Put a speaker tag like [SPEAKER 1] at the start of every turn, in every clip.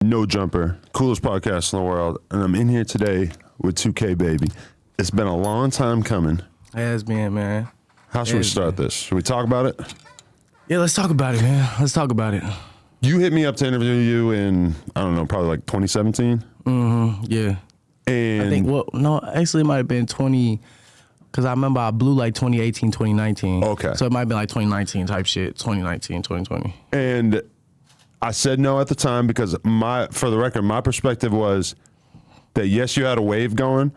[SPEAKER 1] No Jumper, coolest podcast in the world, and I'm in here today with 2kBaby. It's been a long time coming.
[SPEAKER 2] It has been, man.
[SPEAKER 1] How should we start this? Should we talk about it?
[SPEAKER 2] Yeah, let's talk about it, man. Let's talk about it.
[SPEAKER 1] You hit me up to interview you in, I don't know, probably like 2017?
[SPEAKER 2] Yeah.
[SPEAKER 1] And
[SPEAKER 2] I think, actually it might have been 20, because I remember I blew like 2018, 2019.
[SPEAKER 1] Okay.
[SPEAKER 2] So it might have been like 2019 type shit, 2019, 2020.
[SPEAKER 1] And I said no at the time because for the record, my perspective was that yes, you had a wave going,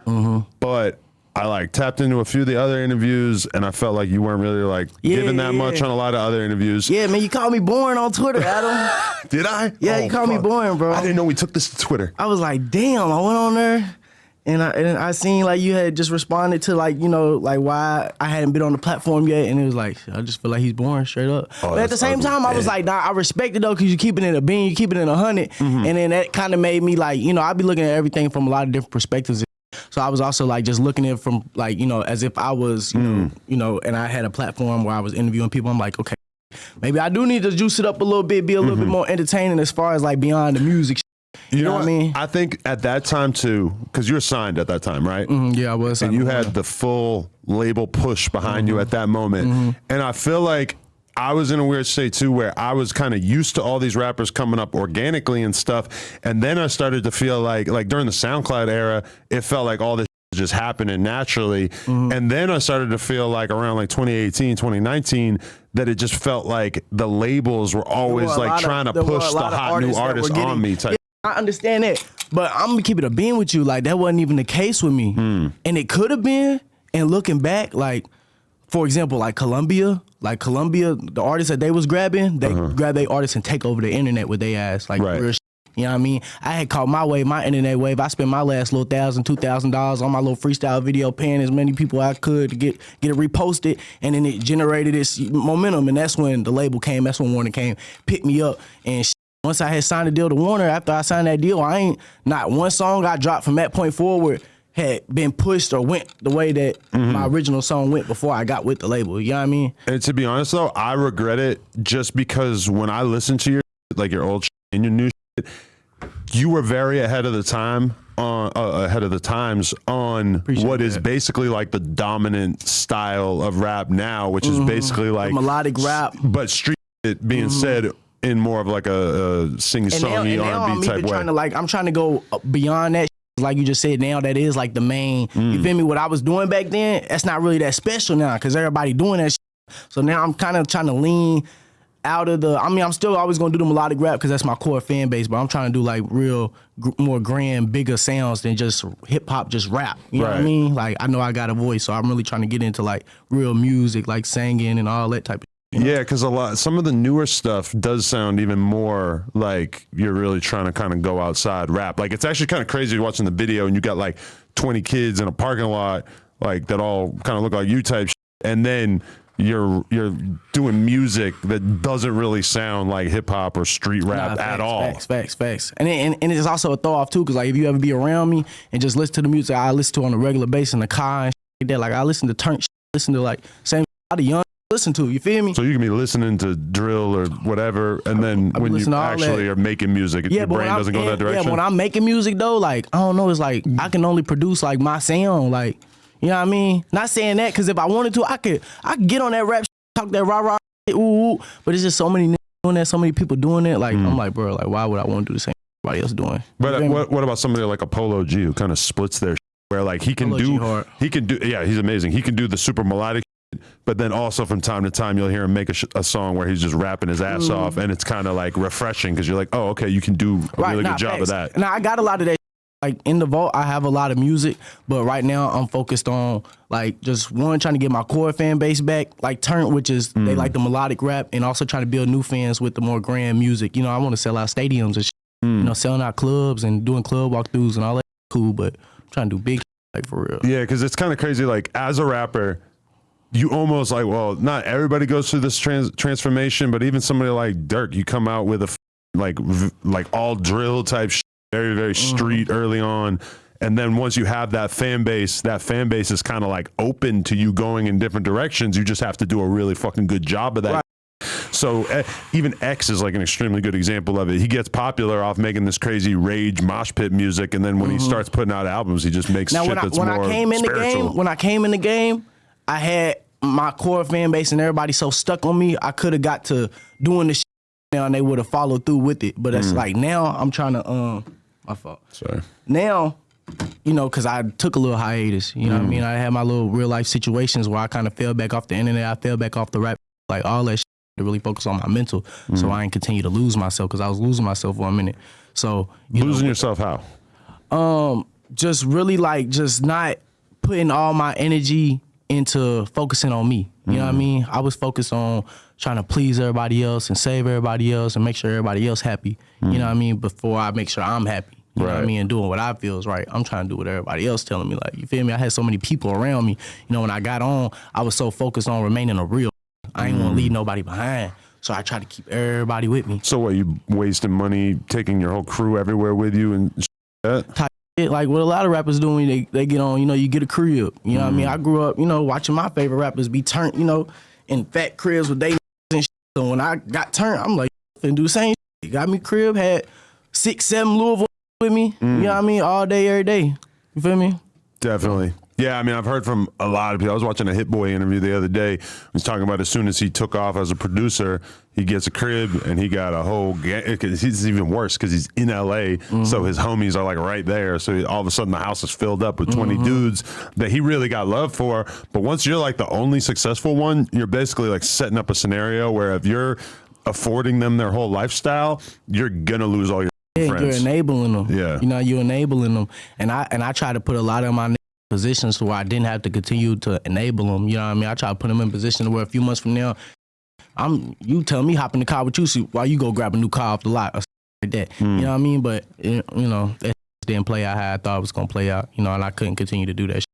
[SPEAKER 1] but I like tapped into a few of the other interviews and I felt like you weren't really like giving that much on a lot of other interviews.
[SPEAKER 2] Yeah, man, you called me boring on Twitter, Adam.
[SPEAKER 1] Did I?
[SPEAKER 2] Yeah, you called me boring, bro.
[SPEAKER 1] I didn't know we took this to Twitter.
[SPEAKER 2] I was like, damn, I went on there and I seen like you had just responded to like, you know, like why I hadn't been on the platform yet. And it was like, I just feel like he's boring straight up. But at the same time, I was like, nah, I respect it though, because you keep it in a bean, you keep it in 100. And then that kind of made me like, you know, I be looking at everything from a lot of different perspectives. So I was also like just looking at it from like, you know, as if I was, you know, and I had a platform where I was interviewing people. I'm like, okay, maybe I do need to juice it up a little bit, be a little bit more entertaining as far as like beyond the music. You know what I mean? I
[SPEAKER 1] think at that time too, because you were signed at that time, right?
[SPEAKER 2] Yeah, I was.
[SPEAKER 1] And you had the full label push behind you at that moment. And I feel like I was in a weird state too, where I was kind of used to all these rappers coming up organically and stuff. And then I started to feel like during the SoundCloud era, it felt like all this just happening naturally. And then I started to feel like around like 2018, 2019, that it just felt like the labels were always like trying to push the hot new artists on me type.
[SPEAKER 2] I understand that, but I'm gonna keep it a bean with you. Like that wasn't even the case with me, and it could have been. And looking back, like for example, like Columbia, the artists that they was grabbing, they grab their artists and take over the internet with their ass, like real shit. You know what I mean? I had caught my wave, my internet wave. I spent my last little $1,000, $2,000 on my little freestyle video, paying as many people I could to get it reposted, and then it generated this momentum. And that's when the label came. That's when Warner came, picked me up, and once I had signed a deal to Warner, after I signed that deal, not one song I dropped from that point forward had been pushed or went the way that my original song went before I got with the label. You know what I mean?
[SPEAKER 1] And to be honest though, I regret it just because when I listen to your old and your new shit, you were very ahead of the time ahead of the times on what is basically like the dominant style of rap now, which is basically like
[SPEAKER 2] melodic rap,
[SPEAKER 1] but street it being said in more of like a sing-songy R&B type way.
[SPEAKER 2] I'm trying to go beyond that. Like you just said, now that is like the main. You feel me? What I was doing back then, that's not really that special now because everybody doing that shit. So now I'm kind of trying to lean out of the. I mean, I'm still always gonna do the melodic rap because that's my core fan base. But I'm trying to do like real, more grand, bigger sounds than just hip hop, just rap. You know what I mean? Like I know I got a voice, so I'm really trying to get into like real music, like singing and all that type of. You know? Yeah,
[SPEAKER 1] because some of the newer stuff does sound even more like you're really trying to kind of go outside rap. Like it's actually kind of crazy watching the video and you got like 20 kids in a parking lot like that all kind of look like you type shit, and then you're doing music that doesn't really sound like hip hop or street rap at all.
[SPEAKER 2] Facts. And it's also a throw off too, because like if you ever be around me and just listen to the music I listen to on a regular basis in the car and shit like that, like I listen to listen to like same a lot of young listen to, you feel me?
[SPEAKER 1] So you can be listening to drill or whatever, and then when you actually are making music, your brain doesn't go that direction?
[SPEAKER 2] Yeah, but when I'm making music though, like, I don't know, it's like, I can only produce like my sound, like, you know what I mean? Not saying that, because if I wanted to, I could get on that rap, talk that rah-rah, ooh, but it's just so many niggas doing that, so many people doing it, like, I'm like, bro, like, why would I want to do the same everybody else doing?
[SPEAKER 1] But what about somebody like Apollo G who kind of splits their where like he's amazing. He can do the super melodic, but then also from time to time you'll hear him make a song where he's just rapping his ass off, and it's kind of like refreshing because you're like, oh, okay, you can do a really good job of that.
[SPEAKER 2] Now I got a lot of that. Like in the vault, I have a lot of music, but right now I'm focused on like just trying to get my core fan base back, like which is they like the melodic rap, and also trying to build new fans with the more grand music. You know, I want to sell out stadiums and shit, you know, selling out clubs and doing club walkthroughs and all that cool, but I'm trying to do big like for real.
[SPEAKER 1] Yeah, because it's kind of crazy. Like as a rapper, you almost like, well, not everybody goes through this transformation, but even somebody like Dirk, you come out with a like all drill type shit, very, very street early on. And then once you have that fan base is kind of like open to you going in different directions. You just have to do a really fucking good job of that. So even X is like an extremely good example of it. He gets popular off making this crazy rage mosh pit music, and then when he starts putting out albums, he just makes shit that's more spiritual.
[SPEAKER 2] When I came in the game, I had my core fan base and everybody so stuck on me. I could have got to doing the shit now, and they would have followed through with it. But it's like now I'm trying to my fault.
[SPEAKER 1] Sorry.
[SPEAKER 2] Now, you know, because I took a little hiatus. You know what I mean? I had my little real life situations where I kind of fell back off the internet. I fell back off the rap, like all that shit, to really focus on my mental. So I ain't continue to lose myself, because I was losing myself for a minute. So
[SPEAKER 1] losing yourself how?
[SPEAKER 2] Just really like just not putting all my energy into focusing on me. You know what I mean? I was focused on trying to please everybody else and save everybody else and make sure everybody else happy. You know what I mean? Before I make sure I'm happy. You know what I mean? And doing what I feel is right. I'm trying to do what everybody else telling me. Like, you feel me? I had so many people around me. You know, when I got on, I was so focused on remaining a real. I ain't want to leave nobody behind. So I try to keep everybody with me.
[SPEAKER 1] So what, you wasting money, taking your whole crew everywhere with you and that?
[SPEAKER 2] Like what a lot of rappers do when they get on, you know, you get a crib. You know what I mean? I grew up, you know, watching my favorite rappers be turned, you know, in fat cribs with they and shit. So when I got turned, I'm like, finna do the same shit. Got me crib, had 6, 7 Louisville with me. You know what I mean? All day, every day. You feel me?
[SPEAKER 1] Definitely. Yeah, I mean, I've heard from a lot of people. I was watching a Hit Boy interview the other day. He was talking about as soon as he took off as a producer, he gets a crib and he got a whole gang. He's even worse because he's in LA, so his homies are like right there. So all of a sudden the house is filled up with 20 dudes that he really got love for. But once you're like the only successful one, you're basically like setting up a scenario where if you're affording them their whole lifestyle, you're gonna lose all your friends.
[SPEAKER 2] You're enabling them.
[SPEAKER 1] Yeah,
[SPEAKER 2] you know, you're enabling them. And I try to put a lot of my positions where I didn't have to continue to enable them. You know what I mean? I try to put them in positions where a few months from now, you tell me hop in the car with you while you go grab a new car off the lot or something like that. You know what I mean? But you know, that didn't play out how I thought it was gonna play out. You know, and I couldn't continue to do that shit.